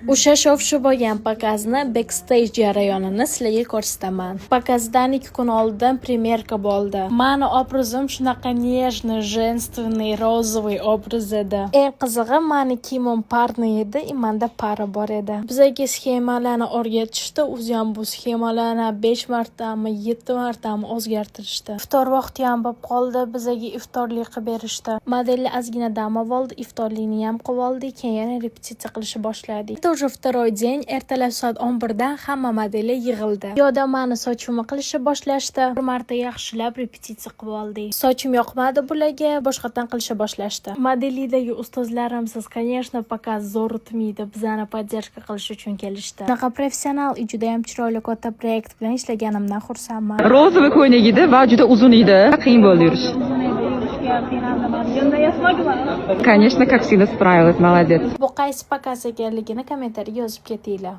O'sha shov-shuv bo'lgan pokazni backstage jarayonini sizlarga ko'rsataman. Pokazdan 2 kun oldin premyerka bo'ldi. Mani obrazim shunaqa нежный, женственный, розовый obraz edi. Eng qizig'i mani kiyimim parni edi, menda para bor edi. Bizga sxemalarni o'rgatishdi, o'zi ham bu sxemalarni 5 martami, 7 martami o'zgartirishdi. Iftor vaqti ham bo'lib qoldi, bizga iftorlik qilib berishdi. Modellar ozgina dam oldi, iftorlikni ham qilib oldik, keyin repetitsiya qilishni boshladik. Уже второй день, ertalab soat 11 dan hamma modellar yig'ildi. Yo'da meni sochimni qilishni boshlashdi. Bir marta yaxshilab repetitsiya qilib oldik. Sochim yoqmadi bularga, boshqatdan qilishni boshlashdi. Modellikdagi ustozlarimsiz, конечно, показ zo'r o'tmaydi. Bizani поддержка qilish uchun kelishdi. Bunaqa professional, juda ham chiroyli katta proyekt bilan ishlaganimdan xursandman. Розовый ko'ylak edi va juda uzun edi. Qiyin bo'ldi yurish. Конечно, как всегда справилась, молодец. Bu qaysi pokaz ekanligini kommentariyga yozib ketinglar.